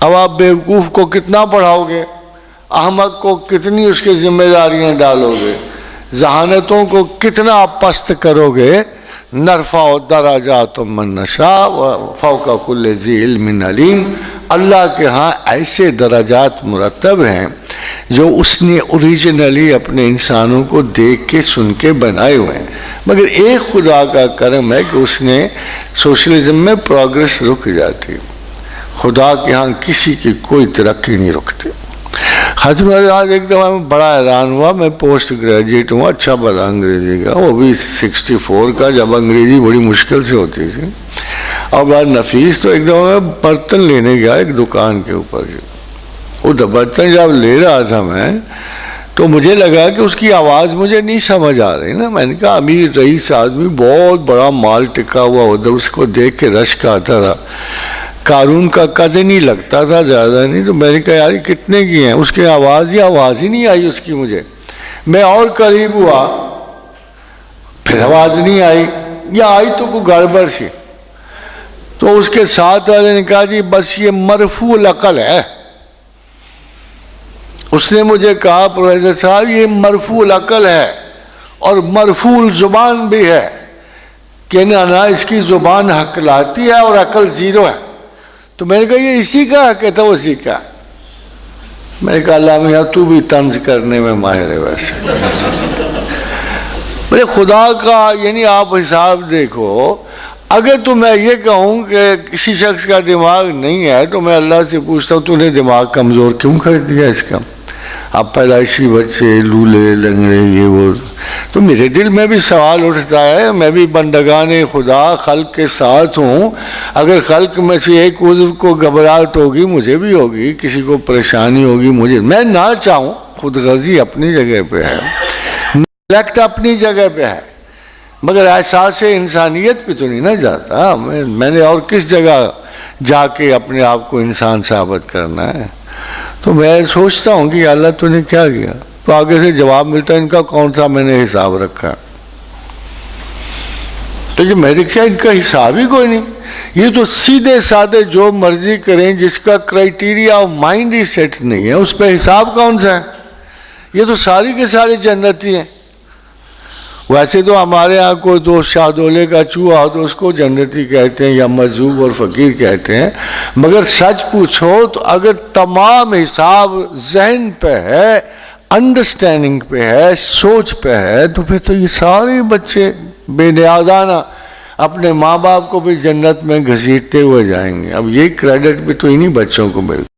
اب آپ بیوقوف کو کتنا پڑھاؤ گے، احمق کو کتنی اس کی ذمہ داریاں ڈالو گے، ذہانتوں کو کتنا آپ پست کرو گے. نرفع درجات من نشاء فوق کل ذی علم علیم. اللہ کے ہاں ایسے درجات مرتب ہیں جو اس نے اوریجنلی اپنے انسانوں کو دیکھ کے سن کے بنائے ہوئے ہیں، مگر ایک خدا کا کرم ہے کہ اس نے سوشلزم میں پروگریس رک جاتی. خدا کے ہاں کسی کی کوئی ترقی نہیں رکتی. ختم آج ایک دفعہ میں بڑا حیران ہوا، میں پوسٹ گریجویٹ ہوں، اچھا پڑھا انگریزی کا، وہ بھی 64 کا، جب انگریزی بڑی مشکل سے ہوتی تھی اور بڑا نفیس. تو ایک دفعہ میں برتن لینے گیا ایک دکان کے اوپر، وہ برتن جب لے رہا تھا میں تو مجھے لگا کہ اس کی آواز مجھے نہیں سمجھ آ رہی نا. میں نے کہا امیر رئیس آدمی، بہت بڑا مال ٹکا ہوا ادھر، اس کو دیکھ کے رشک آتا رہا. قارون کا کزن ہی لگتا تھا، زیادہ نہیں. تو میں نے کہا یار کتنے کی ہیں، اس کی آواز ہی نہیں آئی اس کی مجھے. میں اور قریب ہوا، پھر آواز نہیں آئی، یا آئی تو کوئی گڑبڑ سی. تو اس کے ساتھ والے نے کہا جی بس یہ مرفوع العقل ہے. اس نے مجھے کہا پروفیسر صاحب یہ مرفوع العقل ہے اور مرفوع الزبان بھی ہے، کہ نا اس کی زبان حق لاتی ہے اور عقل زیرو ہے. تو میں نے کہا یہ اسی کا حق ہے، تو اسی کا. میں نے کہا اللہ میاں تو بھی طنز کرنے میں ماہر ہے ویسے. بھئی خدا کا یعنی آپ حساب دیکھو، اگر تو میں یہ کہوں کہ کسی شخص کا دماغ نہیں ہے تو میں اللہ سے پوچھتا ہوں تو نے دماغ کمزور کیوں کر دیا اس کا؟ اب پیدائشی بچے لولے لنگڑے یہ وہ. تو میرے دل میں بھی سوال اٹھتا ہے، میں بھی بندگان خدا خلق کے ساتھ ہوں. اگر خلق میں سے ایک عضو کو گھبراہٹ ہوگی مجھے بھی ہوگی، کسی کو پریشانی ہوگی مجھے، میں نہ چاہوں. خود غرضی اپنی جگہ پہ ہے، نیگلیکٹ اپنی جگہ پہ ہے، مگر احساس انسانیت پہ تو نہیں نہ جاتا. میں نے اور کس جگہ جا کے اپنے آپ کو انسان ثابت کرنا ہے؟ تو میں سوچتا ہوں کہ اللہ تو نے کیا کیا. تو آگے سے جواب ملتا ہے ان کا کون سا میں نے حساب رکھا. تو یہ میرے خیال ان کا حساب ہی کوئی نہیں. یہ تو سیدھے سادے جو مرضی کریں، جس کا کرائیٹیریا آف مائنڈ ہی سیٹ نہیں ہے اس پہ حساب کون سا ہے؟ یہ تو ساری کے سارے جنتی ہیں. ویسے تو ہمارے ہاں کوئی دو شاہدولے کا چوہا ہو تو اس کو جنتی کہتے ہیں یا مجذوب اور فقیر کہتے ہیں، مگر سچ پوچھو تو اگر تمام حساب ذہن پہ ہے، انڈرسٹینڈنگ پہ ہے، سوچ پہ ہے، تو پھر تو یہ سارے بچے بے نیازانہ اپنے ماں باپ کو بھی جنت میں گھسیٹتے ہوئے جائیں گے. اب یہ کریڈٹ بھی تو انہی بچوں کو ملتا.